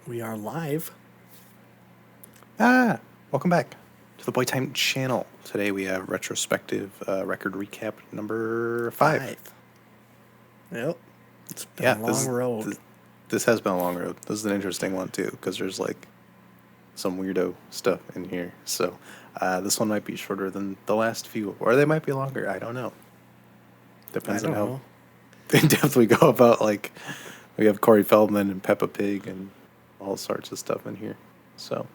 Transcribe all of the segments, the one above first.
We are live. Welcome back to the Boy Time channel. Today we have retrospective record recap number 5. Yep. It's been a long road. This has been a long road. This is an interesting one too, because there's like some weirdo stuff in here. So this one might be shorter than the last few, or they might be longer. I don't know. Depends on how in depth we go about, like, we have Corey Feldman and Peppa Pig and all sorts of stuff in here. So,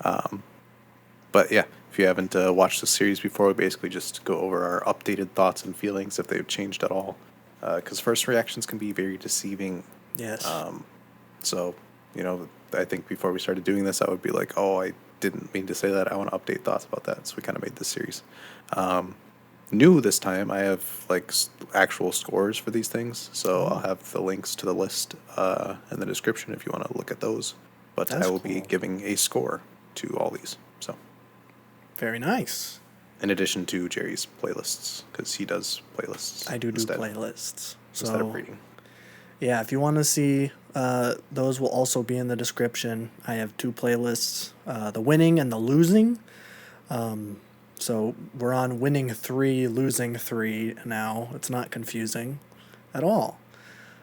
but yeah, if you haven't watched the series before, we basically just go over our updated thoughts and feelings if they've changed at all. Because first reactions can be very deceiving. Yes. So, I think before we started doing this, I would be like, oh, I didn't mean to say that. I want to update thoughts about that. So we kind of made this series. New this time, I have like actual scores for these things. So I'll have the links to the list in the description if you want to look at those. But I will be giving a score to all these. So very nice. In addition to Jerry's playlists, because he does playlists. I do playlists. Instead of reading. Yeah, if you want to see, those will also be in the description. I have 2 playlists, the winning and the losing. So we're on winning 3, losing 3 now. It's not confusing at all.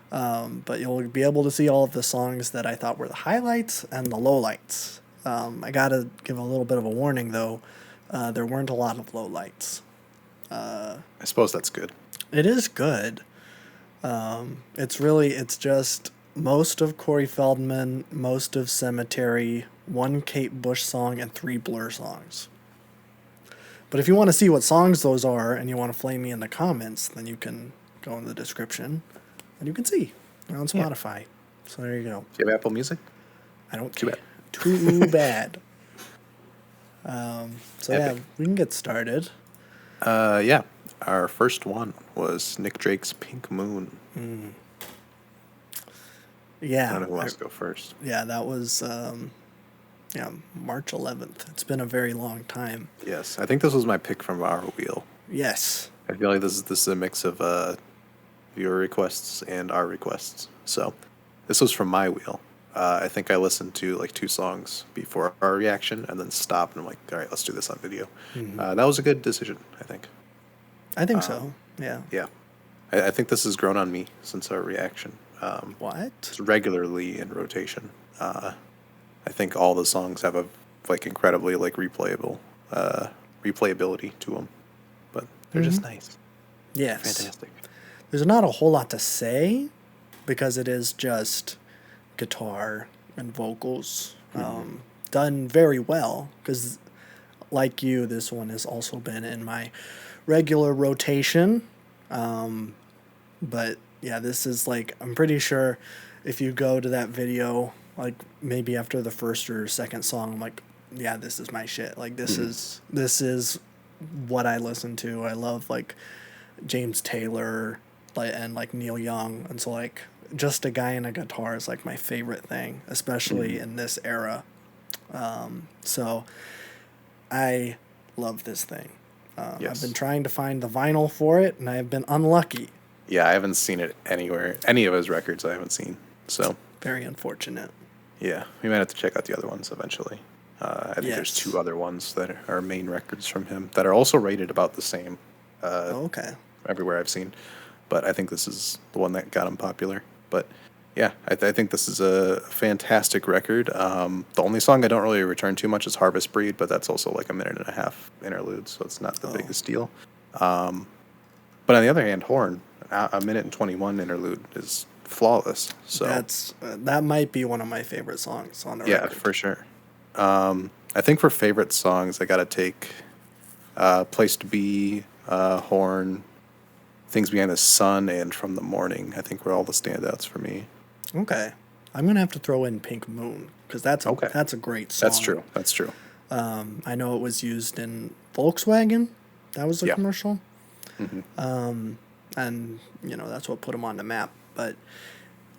But you'll be able to see all of the songs that I thought were the highlights and the lowlights. I got to give a little bit of a warning, though. There weren't a lot of lowlights. I suppose that's good. It is good. It's just most of Corey Feldman, most of Sematary, 1 Kate Bush song, and 3 Blur songs. But if you want to see what songs those are and you want to flame me in the comments, then you can go in the description and you can see. They're on Spotify. Yeah. So there you go. Do you have Apple Music? I don't care. Too bad. Yeah, we can get started. Yeah. Our first one was Nick Drake's Pink Moon. Yeah. I don't know who wants to go first. Yeah, that was March 11th. It's been a very long time. Yes, I think this was my pick from our wheel. Yes. I feel like this is a mix of viewer requests and our requests. So this was from my wheel. I think I listened to like 2 songs before our reaction and then stopped and I'm like, all right, let's do this on video. That was a good decision, I think. I think so. Yeah. Yeah. I think this has grown on me since our reaction. What? It's regularly in rotation. I think all the songs have a like incredibly like replayability to them, but they're just nice. Yes. Fantastic. There's not a whole lot to say because it is just guitar and vocals done very well. Because like you, this one has also been in my regular rotation. But yeah, this is like, I'm pretty sure if you go to that video, like maybe after the first or second song, I'm like, yeah, this is my shit. Like this is what I listen to. I love like James Taylor and like Neil Young. And so like just a guy and a guitar is like my favorite thing, especially in this era. So I love this thing. I've been trying to find the vinyl for it and I have been unlucky. Yeah, I haven't seen it anywhere. Any of his records I haven't seen. So very unfortunate. Yeah, we might have to check out the other ones eventually. I think there's 2 other ones that are main records from him that are also rated about the same. Okay. Everywhere I've seen. But I think this is the one that got him popular. But yeah, I think this is a fantastic record. The only song I don't really return too much is Harvest Breed, but that's also like a 1.5-minute interlude, so it's not the biggest deal. But on the other hand, Horn, a 1:21 interlude is flawless. So that might be one of my favorite songs on the record. Yeah, for sure. I think for favorite songs, I gotta take Place to Be, Horn, Things Behind the Sun, and From the Morning. I think were all the standouts for me. Okay, I'm gonna have to throw in Pink Moon because that's a great song. That's true. I know it was used in Volkswagen. That was the commercial. And that's what put them on the map. But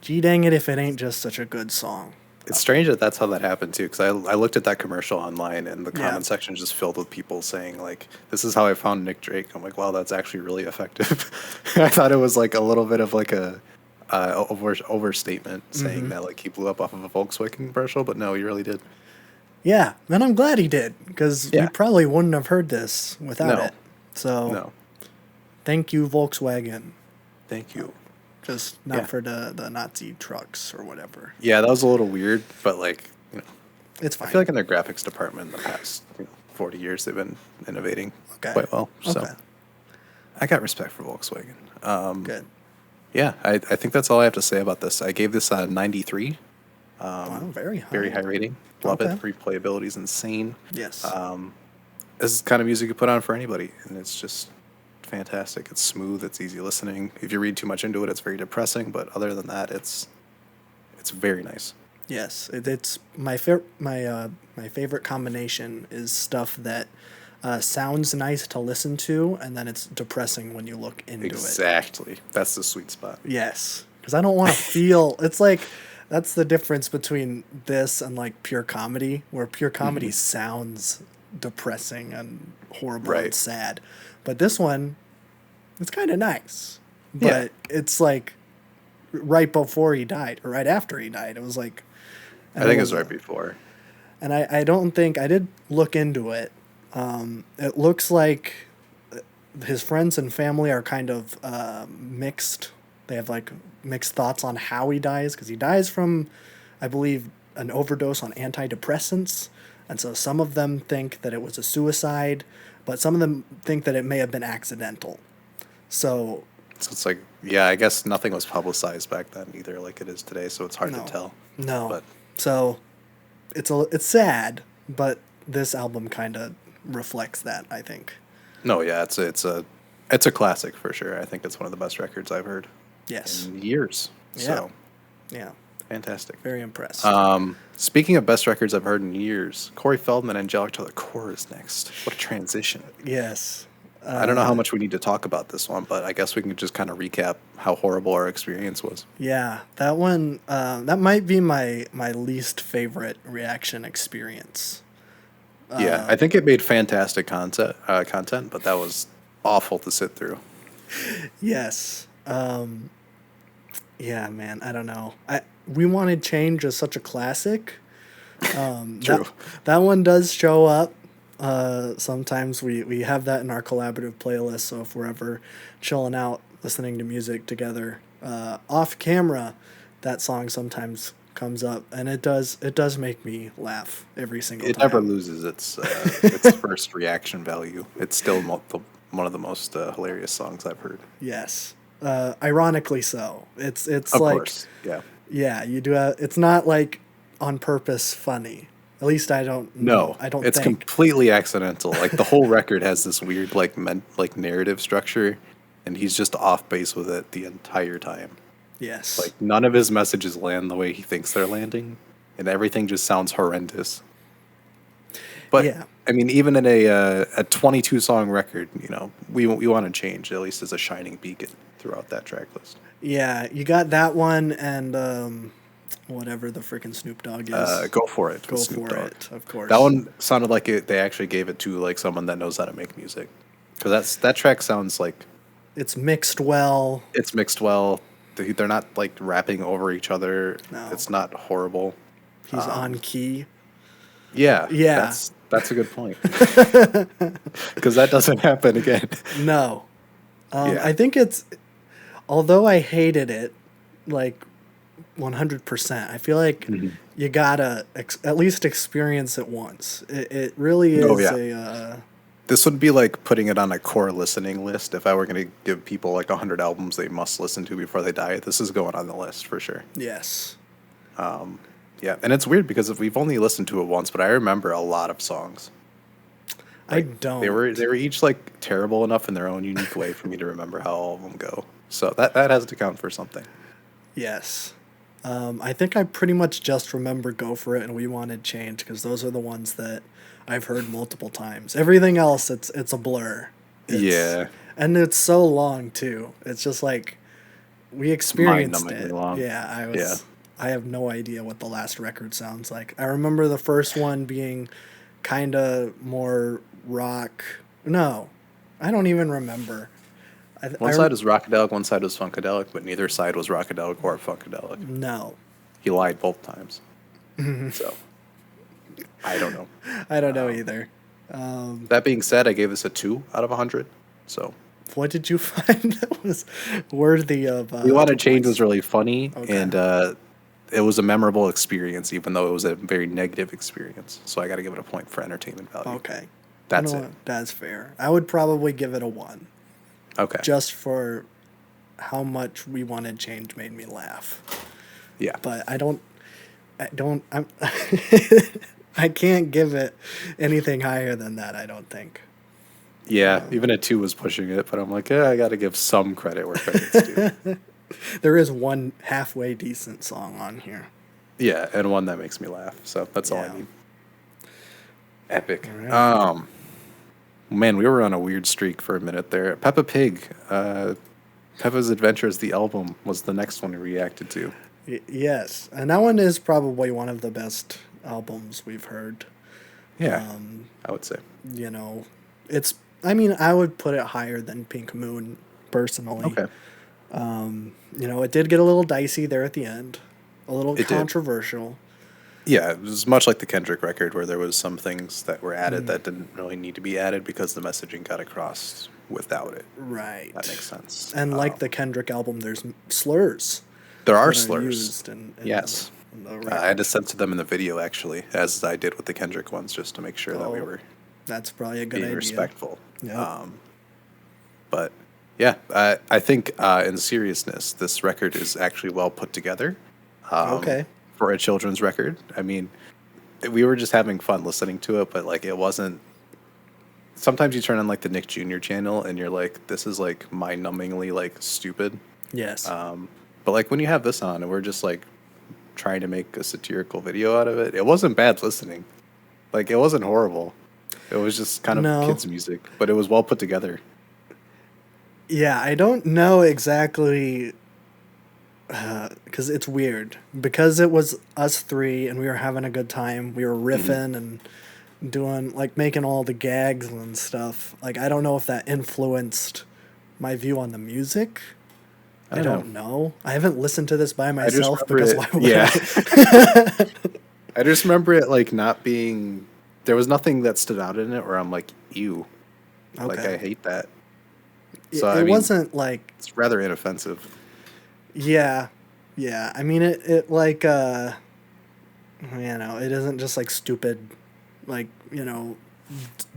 gee dang it if it ain't just such a good song. It's strange that that's how that happened too, because I looked at that commercial online and the comment section is just filled with people saying like, "This is how I found Nick Drake." I'm like, wow, that's actually really effective. I thought it was like a little bit of like a overstatement saying that like he blew up off of a Volkswagen commercial, but no, he really did. Yeah, and I'm glad he did, because we Yeah. probably wouldn't have heard this without No. it. So, No. thank you, Volkswagen. Thank you. Just Yeah. not for the Nazi trucks or whatever. Yeah, that was a little weird, but like, It's I fine. feel like in their graphics department in the past 40 years they've been innovating Okay. quite well. So Okay. I got respect for Volkswagen. Good. Yeah, I think that's all I have to say about this. I gave this a 93. Wow, very high. Very high rating. Love Okay. it. Replayability is insane. Yes. This is the kind of music you put on for anybody, and it's just fantastic. It's smooth. It's easy listening. If you read too much into it, it's very depressing. But other than that, it's very nice. Yes, it's my my favorite combination is stuff that sounds nice to listen to, and then it's depressing when you look into it. Exactly. That's the sweet spot. Yes, because I don't want to feel. It's like that's the difference between this and like pure comedy, where pure comedy sounds depressing and horrible and Right. sad, but this one, it's kind of nice. But Yeah. it's like right before he died or right after he died. It was like. I think it was right before. And I don't think I did look into it. It looks like his friends and family are kind of mixed. They have like mixed thoughts on how he dies, because he dies from, I believe, an overdose on antidepressants. And so some of them think that it was a suicide, but some of them think that it may have been accidental. So So it's like, yeah, I guess nothing was publicized back then either, like it is today. So it's hard no, to tell. no. But So it's sad, but this album kind of reflects that, I think. no, yeah, it's a classic for sure. I think it's one of the best records I've heard Yes. in years. Yeah. So Yeah. fantastic. Very impressed. Speaking of best records I've heard in years, Corey Feldman and Angelic to the Core is next. What a transition. Yes. I don't know how much we need to talk about this one, but I guess we can just kind of recap how horrible our experience was. Yeah, that one. That might be my least favorite reaction experience. Yeah, I think it made fantastic content, but that was awful to sit through. Yes. Yeah, man. I don't know. We Wanted Change is such a classic. True. That one does show up. Sometimes we have that in our collaborative playlist. So if we're ever chilling out, listening to music together, off camera, that song sometimes comes up, and it does make me laugh every single It time. never loses its first reaction value. It's still one of the most hilarious songs I've heard. Yes. Ironically so. It's Of like course, yeah. yeah, you do it's not like on purpose funny. At least I don't know. No, I don't it's think. completely accidental. Like the whole record has this weird like narrative structure, and he's just off base with it the entire time. Yes. Like none of his messages land the way he thinks they're landing, and everything just sounds horrendous. But Yeah. I mean, even in a 22 song record, we want to change at least as a shining beacon throughout that track list. Yeah, you got that one and whatever the freaking Snoop Dogg is. Go for it. Go with Snoop for Dogg. it, of course. That one sounded like they actually gave it to like someone that knows how to make music, because that track sounds like It's mixed well. it's mixed well. They're not like rapping over each other. No. It's not horrible. He's on key. Yeah, Yeah. that's a good point, because that doesn't happen again. No. Yeah. I think although I hated it, like 100%, I feel like you gotta at least experience it once. It really is Oh, yeah. This would be like putting it on a core listening list. If I were going to give people like 100 albums they must listen to before they die, this is going on the list for sure. Yes. Yeah, and it's weird because if we've only listened to it once, but I remember a lot of songs. I don't. They were each like terrible enough in their own unique way for me to remember how all of them go. So that has to count for something. Yes. I think I pretty much just remember Go For It and We Wanted Change, because those are the ones that I've heard multiple times. Everything else, it's a blur. Yeah. And it's so long, too. It's just like, we experienced mind-numbingly it. long. Yeah, I have no idea what the last record sounds like. I remember the first one being kind of more rock. No, I don't even remember. One side was rockadelic, one side was funkadelic, but neither side was rockadelic or funkadelic. No. He lied both times. So, I don't know. I don't know either. That being said, I gave this a 2 out of 100. So, What did you find that was worthy of? We Want to 2 Change points? was really funny, Okay. and it was a memorable experience, even though it was a very negative experience. So I got to give it a point for entertainment value. Okay. That's You know it. what? That's fair. I would probably give it a 1, Okay. just for how much We Want to Change made me laugh. Yeah. But I'm I can't give it anything higher than that, I don't think. Yeah, even a 2 was pushing it, but I'm like, yeah, I got to give some credit where credit's due. There is one halfway decent song on here. Yeah, and one that makes me laugh. So that's all Yeah. I need. Epic. All right. Man, we were on a weird streak for a minute there. Peppa Pig, Peppa's Adventures, the album, was the next one we reacted to. Yes, and that one is probably one of the best albums we've heard. Yeah, I would say. You know, I mean, I would put it higher than Pink Moon, personally. Okay. You know, it did get a little dicey there at the end, a little It did. controversial. Yeah, it was much like the Kendrick record where there was some things that were added that didn't really need to be added because the messaging got across without it. Right. That makes sense. And like the Kendrick album, there's slurs. There are that slurs. Used in Yes. I had to censor them in the video, actually, as I did with the Kendrick ones, just to make sure that we were That's probably a good being idea. respectful. Yep. But yeah, I think in seriousness, this record is actually well put together. Okay. For a children's record. I mean, we were just having fun listening to it, but like it wasn't. Sometimes you turn on like the Nick Jr. channel and you're like, this is like mind-numbingly like stupid. Yes. But like when you have this on and we're just like trying to make a satirical video out of it, it wasn't bad listening. Like it wasn't horrible. It was just kind of kids' music, but it was well put together. Yeah, I don't know exactly, because it's weird. Because it was us three and we were having a good time. We were riffing and doing, like, making all the gags and stuff. Like, I don't know if that influenced my view on the music. I don't know. I haven't listened to this by myself because why would I? I just remember it like not being. There was nothing that stood out in it where I'm like, ew. Okay. Like I hate that. So it wasn't like. It's rather inoffensive. Yeah. Yeah. I mean, it like, it isn't just like stupid, like,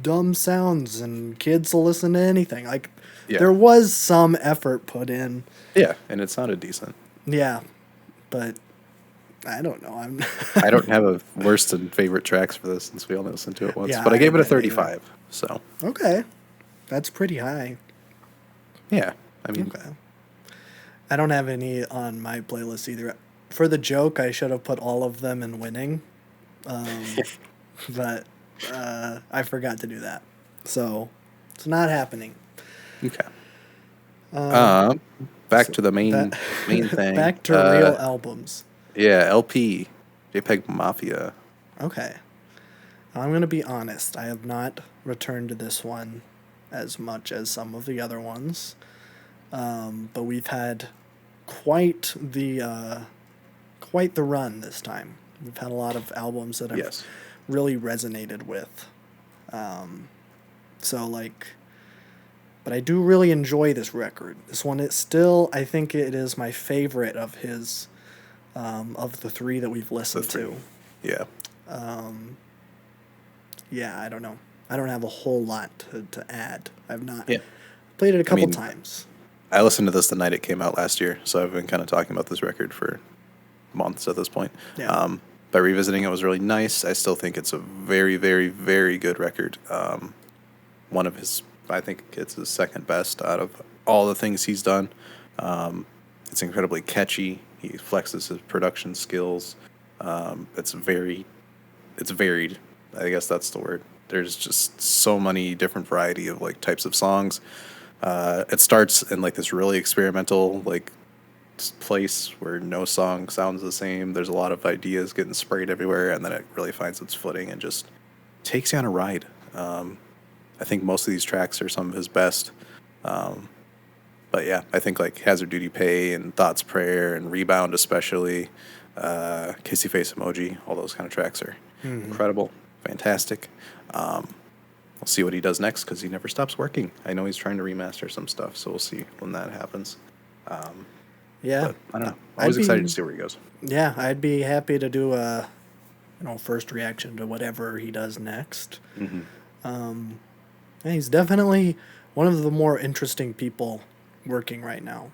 dumb sounds and kids will listen to anything. Like, there was some effort put in. Yeah, and it sounded decent. Yeah, but I don't know. I don't have a worst and favorite tracks for this since we only listened to it once. Yeah, but I gave it a 35. Either. So okay, that's pretty high. Yeah, I mean, okay. I don't have any on my playlist either. For the joke, I should have put all of them in winning, but I forgot to do that, so it's not happening. Okay. Back to the main thing. Back to real albums. Yeah, LP, JPEG Mafia. Okay. I'm going to be honest. I have not returned to this one as much as some of the other ones. But we've had quite the run this time. We've had a lot of albums that I've really resonated with. But I do really enjoy this record. This one is still, I think it is my favorite of his, of the three that we've listened to. Yeah. Yeah, I don't know. I don't have a whole lot to add. I've not played it a couple times. I listened to this the night it came out last year, so I've been kind of talking about this record for months at this point. Yeah. But revisiting it was really nice. I still think it's a very, very, very good record. One of his, I think it's his second best out of all the things he's done. It's incredibly catchy. He flexes his production skills. It's varied. I guess that's the word. There's just so many different variety of like types of songs. It starts in like this really experimental like place where no song sounds the same. There's a lot of ideas getting sprayed everywhere, and then it really finds its footing and just takes you on a ride. I think most of these tracks are some of his best. But yeah, I think like Hazard Duty Pay and Thoughts Prayer and Rebound especially, Kissy Face Emoji, all those kind of tracks are incredible, fantastic. We'll see what he does next because he never stops working. I know he's trying to remaster some stuff, so we'll see when that happens. Yeah. But I don't know. Always excited to see where he goes. Yeah, I'd be happy to do a first reaction to whatever he does next. Yeah, he's definitely one of the more interesting people working right now.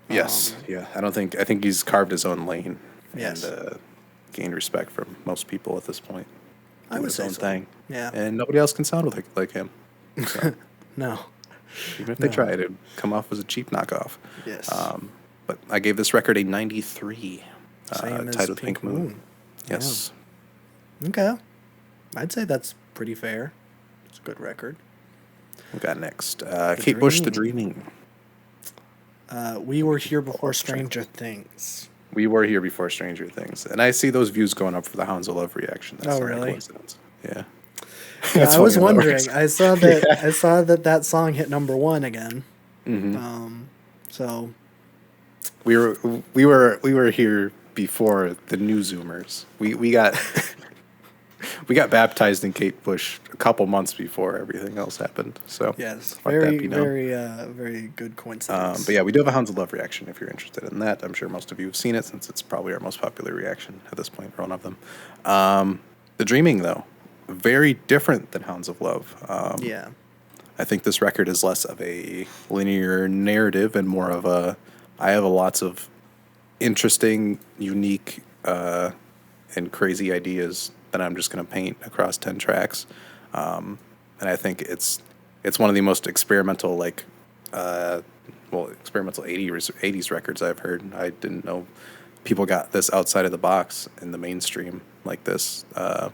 Yes, yeah. I think he's carved his own lane Yes. and gained respect from most people at this point. I Doing would his say own so. thing. Yeah. And nobody else can sound like him. So, No. even if they tried, it'd come off as a cheap knockoff. Yes. But I gave this record a 93. Same as titled Pink Moon. Yes. Yeah. Okay. I'd say that's pretty fair. It's a good record. We got next. Kate Bush, The Dreaming. We Were Here Before Stranger Things. We were here before Stranger Things. And I see those views going up for the Hounds of Love reaction. That's not really? a coincidence. Yeah. Yeah, I was funny how that wondering. works. I saw that. I saw that song hit #1 again. So We were here before the new Zoomers. We got we got baptized in Kate Bush a couple months before everything else happened. So yes, let that very be known. very good coincidence. But yeah, we do have a Hounds of Love reaction if you're interested in that. I'm sure most of you have seen it since it's probably our most popular reaction at this point for one of them. The Dreaming, though, very different than Hounds of Love. Yeah. I think this record is less of a linear narrative and more of a. I have lots of interesting, unique, and crazy ideas that I'm just going to paint across 10 tracks. And I think it's one of the most experimental, experimental 80s records I've heard. I didn't know people got this outside of the box in the mainstream like this. But,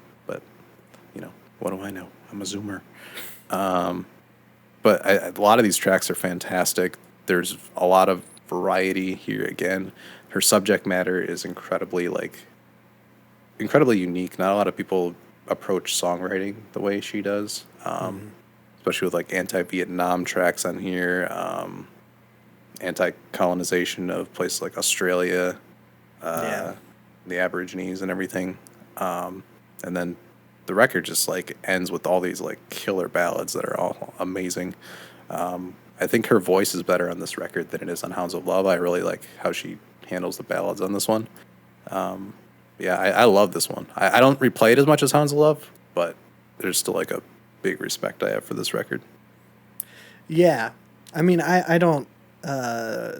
what do I know? I'm a Zoomer. But a lot of these tracks are fantastic. There's a lot of variety here again. Her subject matter is incredibly unique. Not a lot of people approach songwriting the way she does, especially with like anti-Vietnam tracks on here, anti-colonization of places like Australia, the Aborigines and everything. And then the record just ends with all these killer ballads that are all amazing. I think her voice is better on this record than it is on Hounds of Love. I really like how she handles the ballads on this one. I love this one. I don't replay it as much as Hounds of Love, but there's still a big respect I have for this record. Yeah. I mean, I don't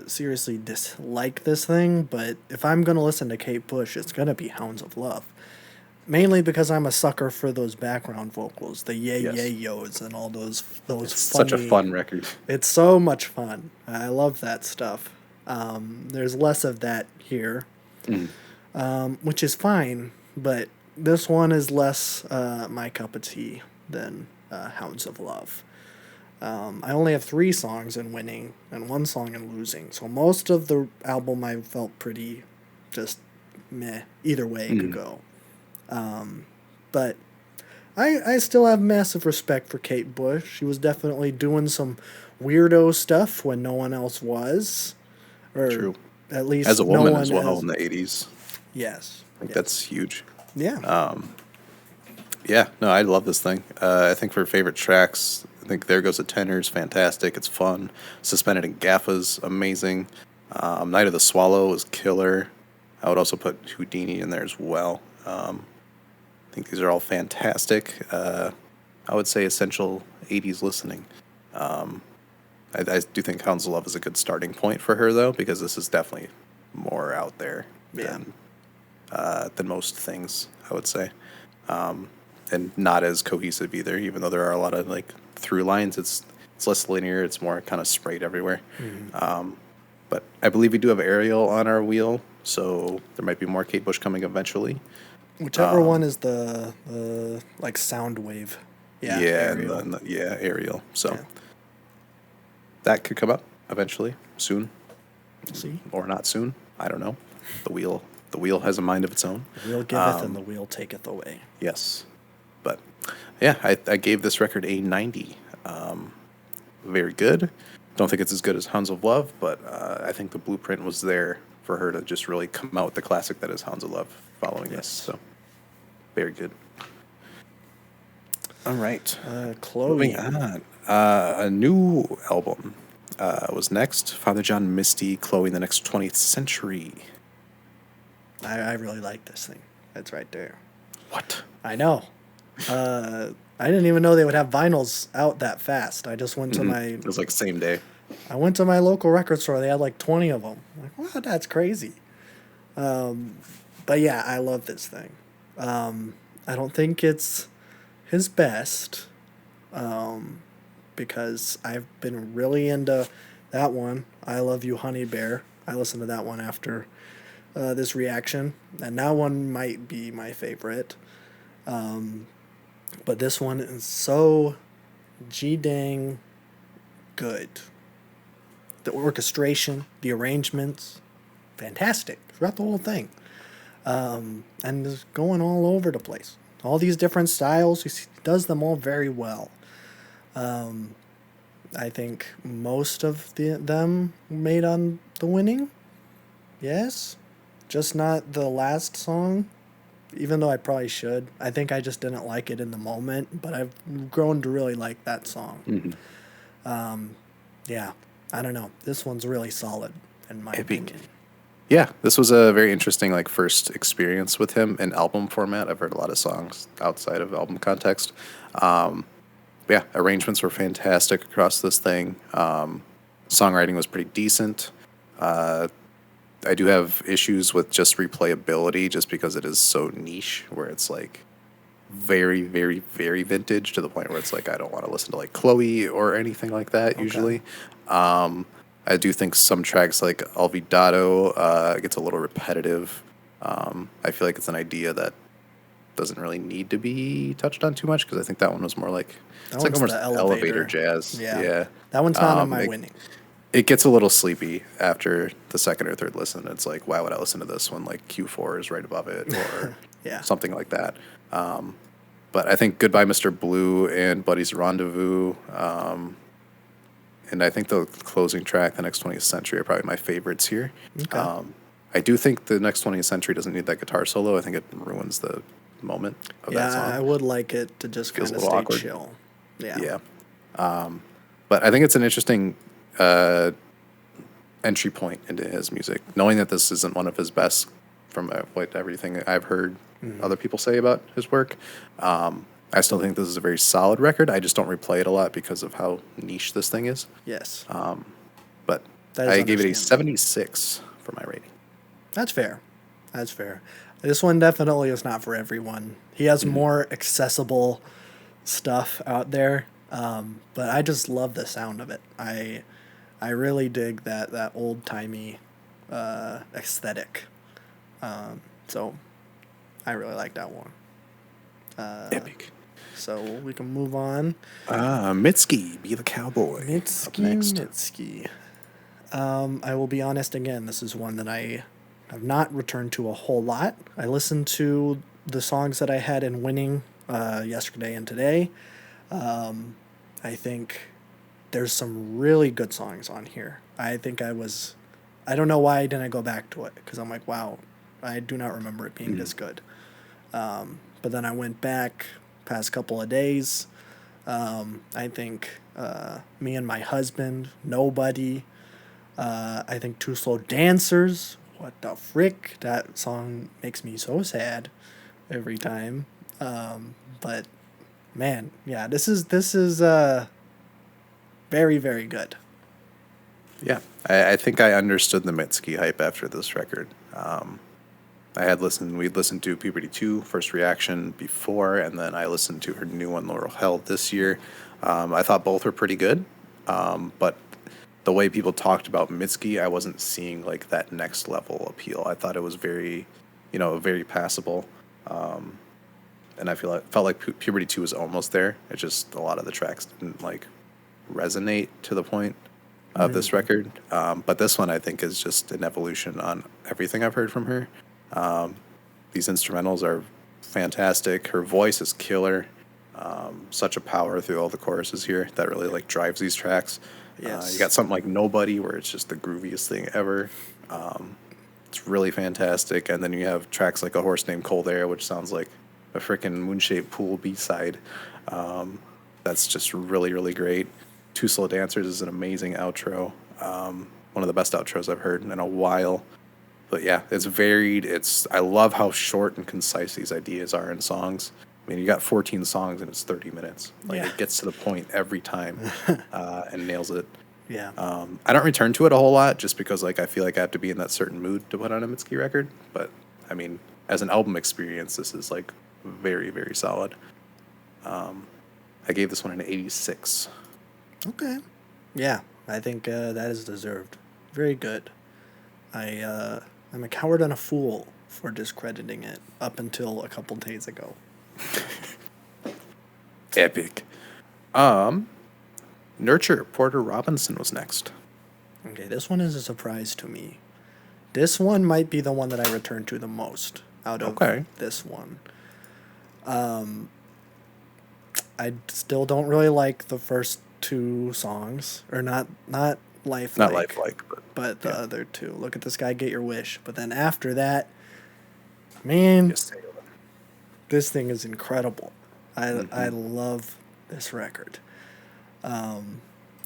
seriously dislike this thing, but if I'm going to listen to Kate Bush, it's going to be Hounds of Love. Mainly because I'm a sucker for those background vocals, the yay-yay-yos and all those funny... Such a fun record. It's so much fun. I love that stuff. There's less of that here, which is fine, but this one is less my cup of tea than Hounds of Love. I only have 3 songs in winning and 1 song in losing, so most of the album I felt pretty just meh. Either way it could go. But I still have massive respect for Kate Bush. She was definitely doing some weirdo stuff when no one else was. Or True. At least as a woman no one as well in the 80s. Yes. I think that's huge. Yeah. No, I love this thing. I think for favorite tracks, I think There Goes the Tenor is fantastic. It's fun. Suspended in Gaffa's amazing. Night of the Swallow is killer. I would also put Houdini in there as well. I think these are all fantastic. I would say essential 80s listening. I do think Hounds of Love is a good starting point for her, though, because this is definitely more out there than most things, I would say. And not as cohesive either, even though there are a lot of through lines. It's less linear. It's more kind of sprayed everywhere. But I believe we do have Ariel on our wheel, so there might be more Kate Bush coming eventually. Whichever one is the sound wave. Yeah, Ariel. Ariel. So that could come up eventually, soon. See? Or not soon. I don't know. The wheel has a mind of its own. The wheel giveth and the wheel taketh away. Yes. But I gave this record a 90. Very good. Don't think it's as good as Hounds of Love, but I think the blueprint was there for her to just really come out with the classic that is Hounds of Love following this. So, very good. All right. Chloe. Moving on. A new album was next. Father John Misty, Chloe in the Next 20th Century. I really like this thing. It's right there. What? I know. I didn't even know they would have vinyls out that fast. I just went to It was like same day. I went to my local record store. They had like 20 of them. I'm like, wow, that's crazy. But yeah, I love this thing. I don't think it's his best, because I've been really into that one. I Love You, Honey Bear. I listened to that one after this reaction, and that one might be my favorite. But this one is so dang good. The orchestration, the arrangements, fantastic throughout the whole thing. And it's going all over the place. All these different styles, he does them all very well. I think most of them made on the winning. Yes. Just not the last song. Even though I probably should. I think I just didn't like it in the moment, but I've grown to really like that song. Mm-hmm. Yeah, I don't know. This one's really solid, in my opinion. Yeah, this was a very interesting like first experience with him in album format. I've heard a lot of songs outside of album context. Yeah, arrangements were fantastic across this thing. Songwriting was pretty decent. I do have issues with just replayability just because it is so niche where it's like very, very, very vintage to the point where it's like I don't want to listen to like Chloe or anything like that usually. I do think some tracks like Olvidado gets a little repetitive. I feel like it's an idea that doesn't really need to be touched on too much because I think that one was more like it's like almost elevator jazz. Yeah. That one's not on my winning. It gets a little sleepy after the second or third listen. It's like, why would I listen to this when like Q4 is right above it or something like that? But I think Goodbye, Mr. Blue and Buddy's Rendezvous, and I think the closing track, The Next 20th Century, are probably my favorites here. Okay. I do think The Next 20th Century doesn't need that guitar solo. I think it ruins the moment of that song. Yeah, I would like it to just kind of stay awkward. Chill. Yeah. But I think it's an interesting entry point into his music, knowing that this isn't one of his best from what everything I've heard other people say about his work. I still think this is a very solid record. I just don't replay it a lot because of how niche this thing is. Yes. But I gave it a 76 for my rating. That's fair. This one definitely is not for everyone. He has more accessible stuff out there, but I just love the sound of it. I really dig that old-timey aesthetic. So I really like that one. Epic. So we can move on. Mitski, Be the Cowboy. Mitski. I will be honest again, this is one that I have not returned to a whole lot. I listened to the songs that I had in winning yesterday and today. I think there's some really good songs on here. I don't know why I didn't go back to it, because I'm like, wow, I do not remember it being this good. But then I went back past couple of days. I think Me and My Husband, Nobody. I think Two Slow Dancers. What the frick? That song makes me so sad every time. But man, yeah, this is very, very good. Yeah, I think I understood the Mitski hype after this record. We'd listened to Puberty 2, First Reaction before, and then I listened to her new one, Laurel Hell, this year. I thought both were pretty good, but the way people talked about Mitski, I wasn't seeing like that next level appeal. I thought it was very passable, and I felt like Puberty 2 was almost there. It just a lot of the tracks didn't like resonate to the point of this record. But this one I think is just an evolution on everything I've heard from her. These instrumentals are fantastic. Her voice is killer. Such a power through all the choruses here that really like drives these tracks. You Yes. got something like Nobody, where it's just the grooviest thing ever. It's really fantastic. And then you have tracks like A Horse Named Cold Air, which sounds like a freaking Moonshaped Pool B-side. That's just really, really great. Two Slow Dancers is an amazing outro. One of the best outros I've heard in a while. But yeah, it's varied. I love how short and concise these ideas are in songs. I mean, you got 14 songs and it's 30 minutes. Like, Yeah. it gets to the point every time and nails it. Yeah. I don't return to it a whole lot just because like I feel like I have to be in that certain mood to put on a Mitski record. But I mean, as an album experience, this is like very, very solid. I gave this one an 86. Okay. Yeah, I think that is deserved. Very good. I'm a coward and a fool for discrediting it up until a couple days ago. Epic. Nurture Porter Robinson was next. Okay, this one is a surprise to me. This one might be the one that I return to the most out of Okay. this one. I still don't really like the first two songs, or not Lifelike, Not lifelike, but the yeah. other two. Look at the Sky, Get Your Wish. But then after that, man, Yes. this thing is incredible. I love this record.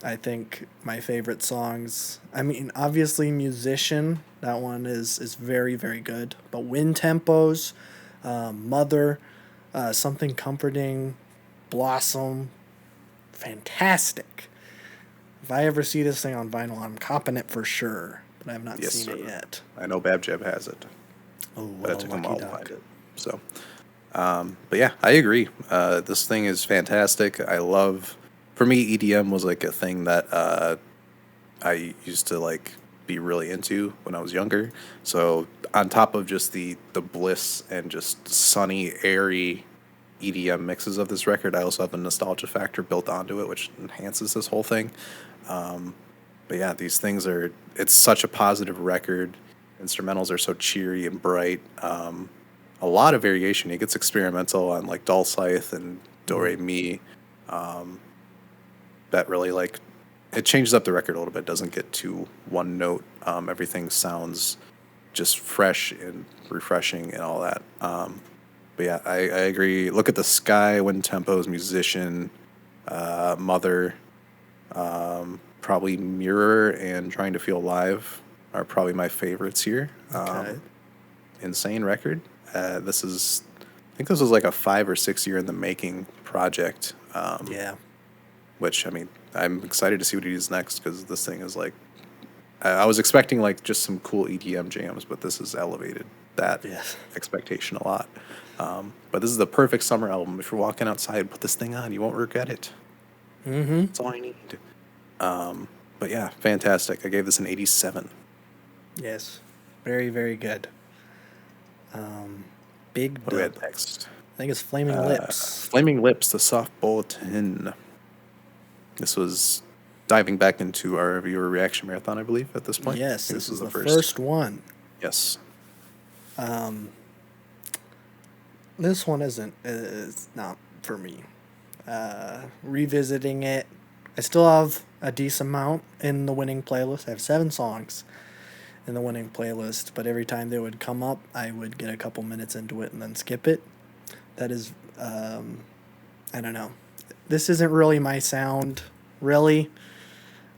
I think my favorite songs, I mean, obviously Musician, that one is very, very good. But Wind Tempos, Mother, Something Comforting, Blossom, fantastic. If I ever see this thing on vinyl, I'm copping it for sure. But I have not Yes, seen sir. it yet. I know Bab Jeb has it, Oh, but what it a took him a lucky while to find duck. it. So, but yeah, I agree. This thing is fantastic. I love. For me, EDM was like a thing that I used to like be really into when I was younger. So on top of just the bliss and just sunny, airy EDM mixes of this record, I also have a nostalgia factor built onto it, which enhances this whole thing. But yeah, these things are. It's such a positive record. Instrumentals are so cheery and bright. A lot of variation. He gets experimental on like Dull Scythe and Do Re Mi. That really like it changes up the record a little bit. Doesn't get too one note. Everything sounds just fresh and refreshing and all that. But yeah, I agree. Look at the Sky, Wind Tempos, Musician, Mother, probably Mirror, and Trying to Feel Alive are probably my favorites here. Okay. Insane record. I think this was like a 5 or 6 year in the making project. Yeah. Which I mean, I'm excited to see what he does next because this thing is like, I was expecting like just some cool EDM jams, but this has elevated that Yes. expectation a lot. But this is the perfect summer album. If you're walking outside, put this thing on. You won't regret it. Mm-hmm. That's all I need. But yeah, fantastic. I gave this an 87. Yes. Very, very good. Big What do we dub. have next? I think it's Flaming Lips. Flaming Lips, the Soft Bulletin. This was diving back into our viewer reaction marathon, I believe, at this point. Yes, I think this is the first one. Yes. This one is not for me. Revisiting it, I still have a decent amount in the winning playlist. I have 7 songs in the winning playlist, but every time they would come up, I would get a couple minutes into it and then skip it. That is, I don't know. This isn't really my sound, really.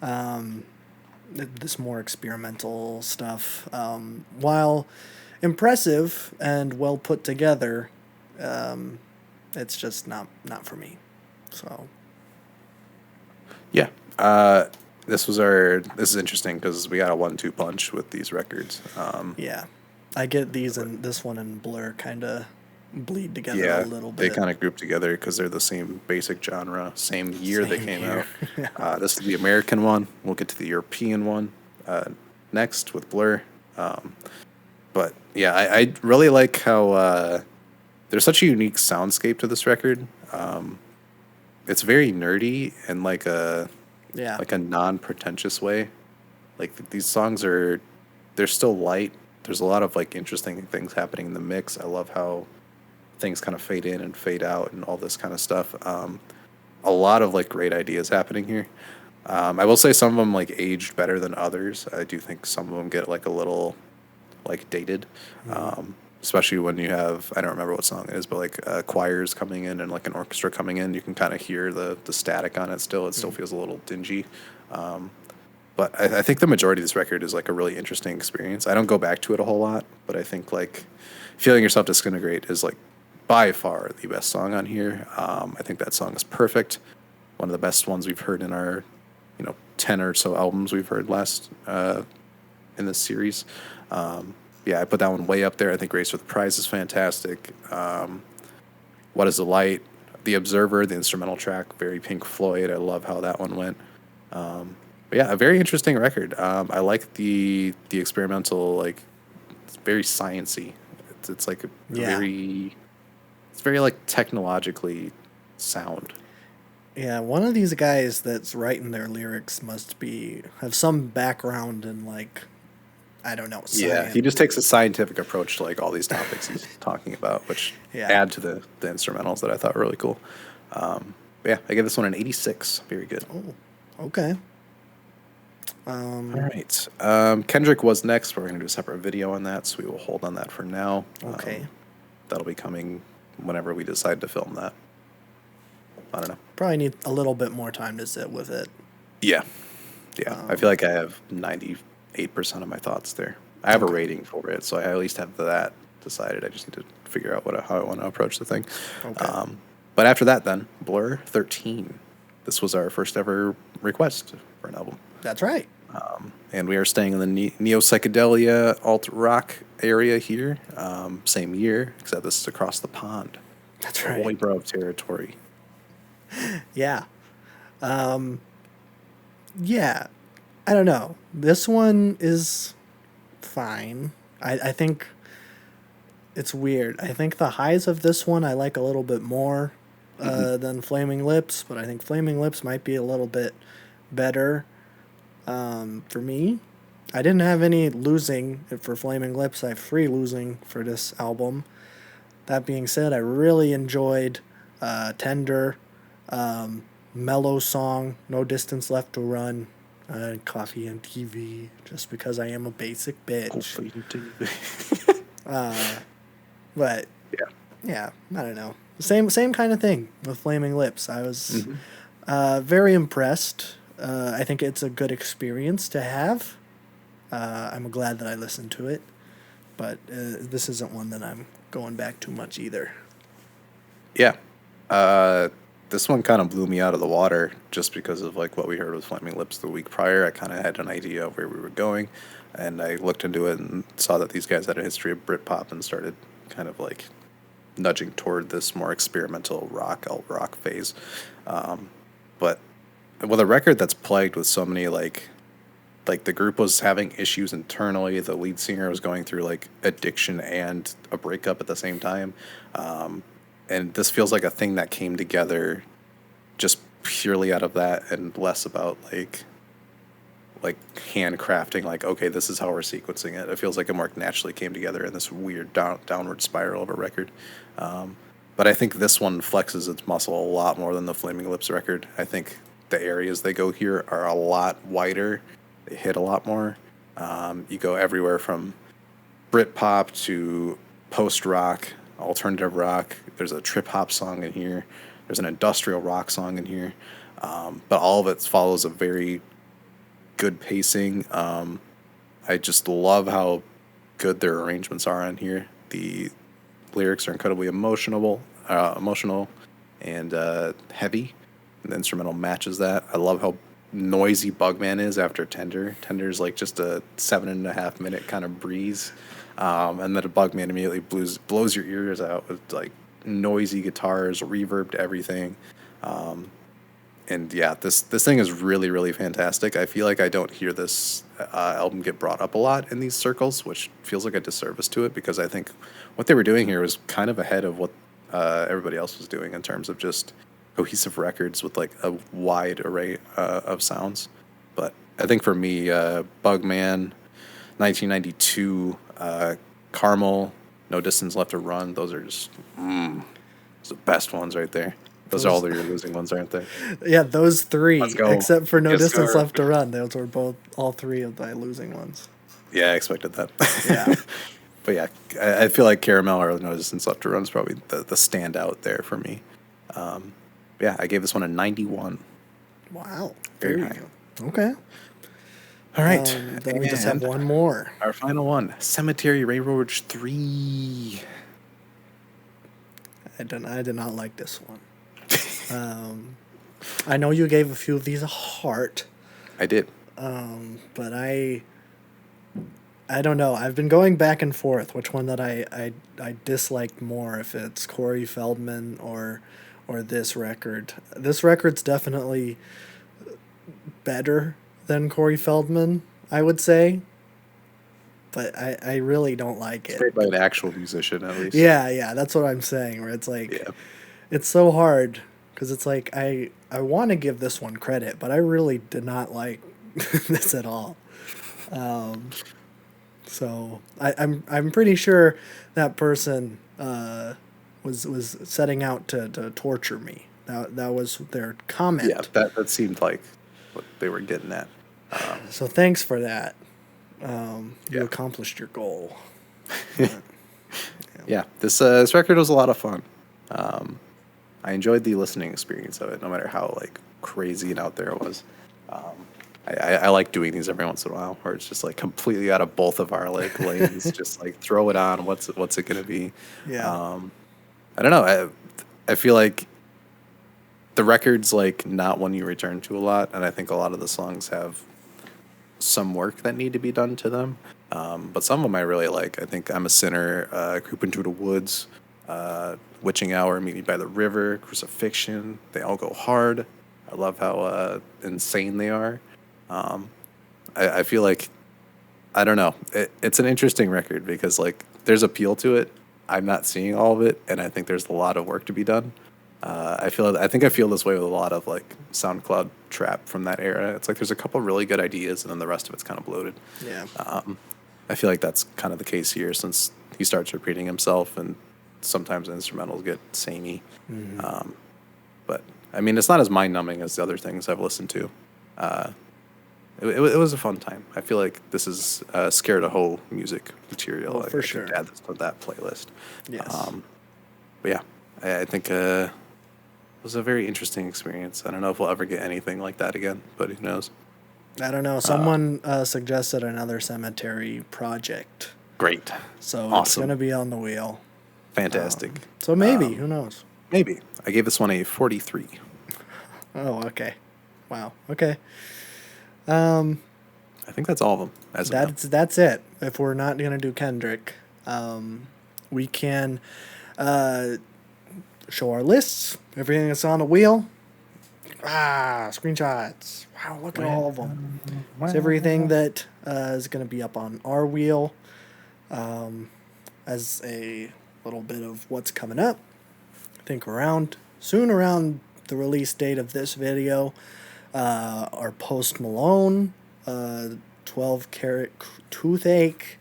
This more experimental stuff. While impressive and well put together, it's just not for me. So Yeah. This is interesting because we got a 1-2 punch with these records. yeah, I get these and this one and Blur kind of bleed together Yeah, a little they bit. kind of group together because they're the same basic genre, same year they Same came year. out. This is the American one. We'll get to the European one next with Blur. But yeah, I really like how there's such a unique soundscape to this record. It's very nerdy and like a Yeah. non-pretentious way. Like these songs they're still light. There's a lot of like interesting things happening in the mix. I love how things kind of fade in and fade out and all this kind of stuff. A lot of like great ideas happening here. I will say some of them like aged better than others. I do think some of them get like a little like dated, especially when you have, I don't remember what song it is, but like choirs coming in and like an orchestra coming in. You can kind of hear the static on it still. It still feels a little dingy. But I think the majority of this record is like a really interesting experience. I don't go back to it a whole lot, but I think like Feeling Yourself Disintegrate is like by far the best song on here. I think that song is perfect. One of the best ones we've heard in our, 10 or so albums we've heard last in this series. Yeah, I put that one way up there. I think Race for the Prize is fantastic. What is the Light? The Observer, the instrumental track, very Pink Floyd. I love how that one went. But yeah, a very interesting record. I like the experimental, like it's very sciencey. It's like a Yeah. it's very like technologically sound. Yeah, one of these guys that's writing their lyrics must have some background in like, I don't know, Yeah, science. he just takes a scientific approach to like all these topics he's talking about, which Yeah. add to the instrumentals that I thought were really cool. Yeah, I give this one an 86. Very good. Oh, okay. All right. Kendrick was next, but we're going to do a separate video on that, so we will hold on that for now. Okay. That'll be coming whenever we decide to film that. I don't know. Probably need a little bit more time to sit with it. Yeah. Yeah. I feel like I have 98% of my thoughts there. I have a rating for it, so I at least have that decided. I just need to figure out how I want to approach the thing. Okay. But after that, then, Blur 13. This was our first ever request for an album. That's right. And we are staying in the neo psychedelia alt rock area here. Same year, except this is across the pond. That's right. Oibro territory. Yeah. Yeah. I don't know. This one is fine. I think it's weird. I think the highs of this one I like a little bit more than Flaming Lips, but I think Flaming Lips might be a little bit better for me. I didn't have any losing for Flaming Lips. I have 3 losing for this album. That being said, I really enjoyed Tender, Mellow Song, No Distance Left to Run, Coffee and TV, just because I am a basic bitch. But yeah, I don't know. Same kind of thing with Flaming Lips. I was very impressed. I think it's a good experience to have. I'm glad that I listened to it, but this isn't one that I'm going back too much either. Yeah. This one kind of blew me out of the water just because of like what we heard with Flaming Lips the week prior. I kind of had an idea of where we were going, and I looked into it and saw that these guys had a history of Britpop and started kind of like nudging toward this more experimental alt rock phase. But with a record that's plagued with so many like the group was having issues internally. The lead singer was going through like addiction and a breakup at the same time. And this feels like a thing that came together just purely out of that and less about like handcrafting, like, okay, this is how we're sequencing it. It feels like it more naturally came together in this weird downward spiral of a record. But I think this one flexes its muscle a lot more than the Flaming Lips record. I think the areas they go here are a lot wider. They hit a lot more. You go everywhere from Britpop to post-rock, alternative rock. There's a trip-hop song in here. There's an industrial rock song in here. But all of it follows a very good pacing. I just love how good their arrangements are on here. The lyrics are incredibly emotional and heavy. And the instrumental matches that. I love how noisy Bugman is after Tender. Tender's like just a 7.5 minute kind of breeze. And then Bugman immediately blows your ears out with like noisy guitars, reverb to everything. And yeah, this thing is really, really fantastic. I feel like I don't hear this album get brought up a lot in these circles, which feels like a disservice to it, because I think what they were doing here was kind of ahead of what everybody else was doing in terms of just cohesive records with like a wide array of sounds. But I think for me, Bugman, 1992, Carmel, No Distance Left to Run, those are just the best ones right there. Those are all your losing ones, aren't they? Yeah, those Let's three, go. except for No Yes, Distance sir. Left to Run. Those were all three of my losing ones. Yeah, I expected that. Yeah. But yeah, I feel like Caramel or No Distance Left to Run is probably the standout there for me. Yeah, I gave this one a 91. Wow. Very Very high. good. Okay. All right. Then we just have one more. Our final one, Cemetery Railroad 3. I did not like this one. I know you gave a few of these a heart, I did. but I don't know. I've been going back and forth which one that I disliked more, if it's Corey Feldman or this record. This record's definitely better than Corey Feldman, I would say. But I really don't like It's it. made by an actual musician, at least. Yeah, that's what I'm saying. Where it's like, Yeah. it's so hard because it's like I want to give this one credit, but I really did not like this at all. So I'm pretty sure that person was setting out to torture me. That was their comment. Yeah, that seemed like what they were getting at. So thanks for that. You Yeah. accomplished your goal. Yeah, this record was a lot of fun. I enjoyed the listening experience of it, no matter how like crazy and out there it was. I like doing these every once in a while, where it's just like completely out of both of our like lanes. Just like throw it on. What's it gonna be? Yeah. I don't know. I feel like the record's like not one you return to a lot, and I think a lot of the songs have some work that need to be done to them. But some of them I really like. I think I'm a Sinner, Creep Into the Woods, Witching Hour, Meet Me by the River, Crucifixion. They all go hard. I love how insane they are. I feel like, I don't know. It's an interesting record because like there's appeal to it. I'm not seeing all of it, and I think there's a lot of work to be done. I think I feel this way with a lot of like SoundCloud trap from that era. It's like there's a couple really good ideas, and then the rest of it's kind of bloated. Yeah. I feel like that's kind of the case here, since he starts repeating himself, and sometimes instrumentals get samey. But I mean, it's not as mind numbing as the other things I've listened to. It was a fun time. I feel like this is Scare to Hoe music material. Oh, like, for I sure. could add this to that playlist. Yes. But yeah, I think it was a very interesting experience. I don't know if we'll ever get anything like that again, but who knows? I don't know. Someone suggested another Cemetery project, Great. so it's Awesome. gonna be on the wheel. Fantastic. So maybe, who knows? Maybe. I gave this one a 43. Oh, okay. Wow. Okay. I think that's all of them. As of now. That's it. If we're not gonna do Kendrick, we can show our lists, everything that's on the wheel. Screenshots. Wow, look at all of them. It's everything that is going to be up on our wheel as a little bit of what's coming up. I think around the release date of this video, our Post Malone 12 Karat Toothache,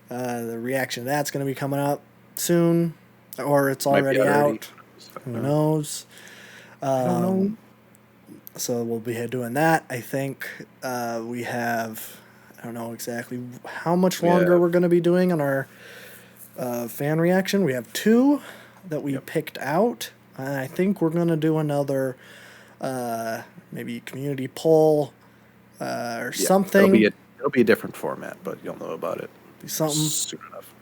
the reaction to that's going to be coming up soon, or it's already out. Who knows? I don't know. So we'll be doing that. I think we have, I don't know exactly how much longer we're going to be doing on our fan reaction. We have 2 that we picked out. And I think we're going to do another maybe community poll or something. It'll be a different format, but you'll know about it. Be something. Soon enough.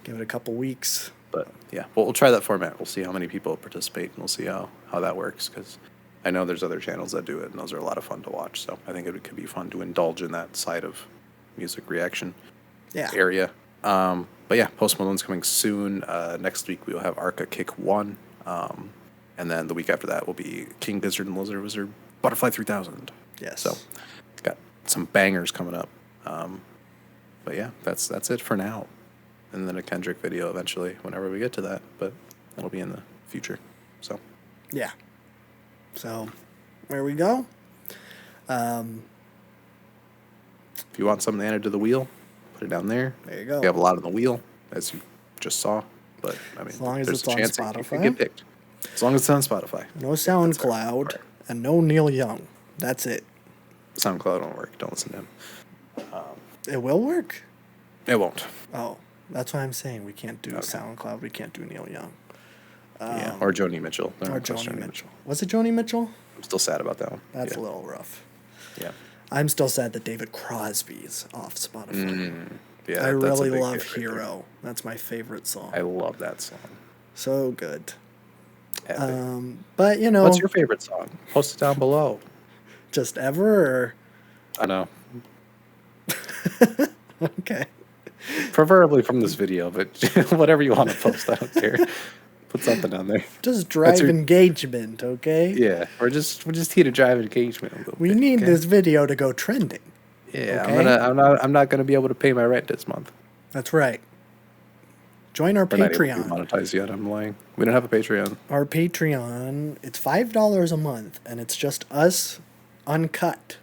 Give it a couple weeks. But yeah, we'll try that format. We'll see how many people participate, and we'll see how that works, because I know there's other channels that do it, and those are a lot of fun to watch. So I think it could be fun to indulge in that side of music reaction area. But yeah, Post Malone's coming soon. Next week we'll have Arca Kick 1. And then the week after that will be King Gizzard and Lizard Wizard Butterfly 3000. Yes. So got some bangers coming up. But yeah, that's it for now. And then a Kendrick video eventually, whenever we get to that. But that'll be in the future. So yeah. So there we go. if you want something added to the wheel, put it down there. There you go. We have a lot on the wheel, as you just saw. But I mean, As long as there's it's a on chance it Spotify. could get picked. As long as it's on Spotify. No SoundCloud, and no Neil Young. That's it. SoundCloud won't work. Don't listen to him. It will work? It won't. Oh, that's why I'm saying we can't do SoundCloud. We can't do Neil Young. Yeah, or Joni Mitchell. Or Joni Mitchell. Was it Joni Mitchell? I'm still sad about that one. That's a little rough. Yeah. I'm still sad that David Crosby's off Spotify. Yeah, I really love Hero. That's my favorite song. I love that song. So good. Epic. But, you know... What's your favorite song? Post it down below. Just ever, or... I know. Okay. Preferably from this video, but whatever you want to post, I don't care. Put something on there. Just drive engagement, okay? Yeah, we just here to drive engagement a little We bit, need this video to go trending. Yeah, okay? I'm not gonna be able to pay my rent this month. That's right. Join our We're Patreon. not able to be monetized yet. I'm lying. We don't have a Patreon. Our Patreon, it's $5 a month, and it's just us uncut.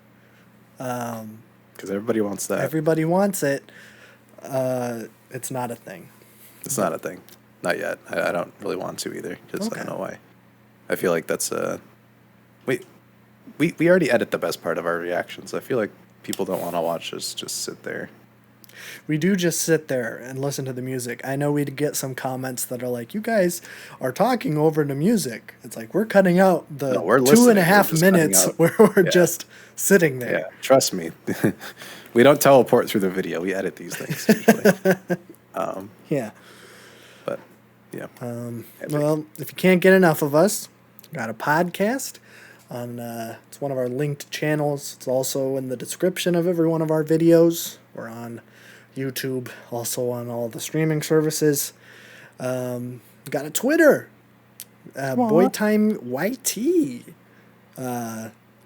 Because everybody wants that. Everybody wants it. It's not a thing. It's not a thing. Not yet. I don't really want to either, because I don't know why. I feel like that's we already edit the best part of our reactions. I feel like people don't want to watch us just sit there. We do just sit there and listen to the music. I know we'd get some comments that are like, you guys are talking over the music. It's like, we're cutting out the 2.5 minutes where we're just sitting there. Yeah, trust me. We don't teleport through the video. We edit these things usually. Yeah. But, yeah. Well, if you can't get enough of us, got a podcast on, it's one of our linked channels. It's also in the description of every one of our videos. We're on YouTube, also on all the streaming services. Got a Twitter, Boytime YT.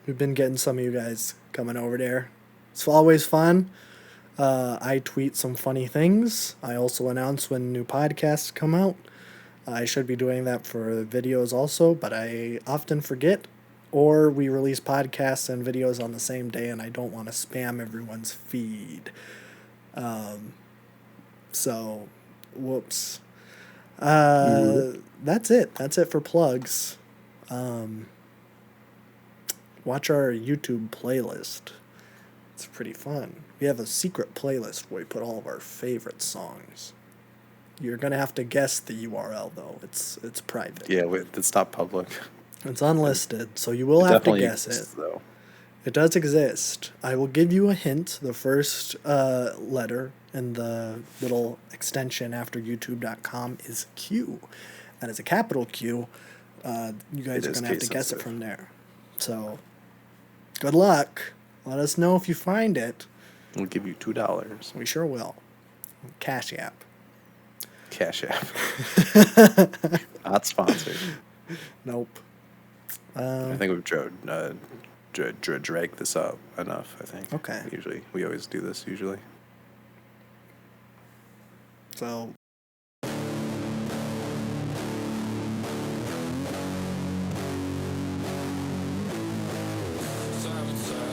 We've been getting some of you guys coming over there. It's always fun. I tweet some funny things. I also announce when new podcasts come out. I should be doing that for videos also, but I often forget. Or we release podcasts and videos on the same day, and I don't want to spam everyone's feed. So, whoops. That's it. That's it for plugs. Watch our YouTube playlist. It's pretty fun. We have a secret playlist where we put all of our favorite songs. You're gonna have to guess the URL though. It's private. Yeah, it's not public. It's unlisted, so you will have to guess it. Though. It does exist. I will give you a hint. The first letter in the little extension after youtube.com is Q. That is a capital Q. You guys are going to have to guess it from there. So, good luck. Let us know if you find it. We'll give you $2. We sure will. Cash App. Cash App. Not sponsored. Nope. I think we've dragged this up enough, I think. Okay. We always do this usually. So,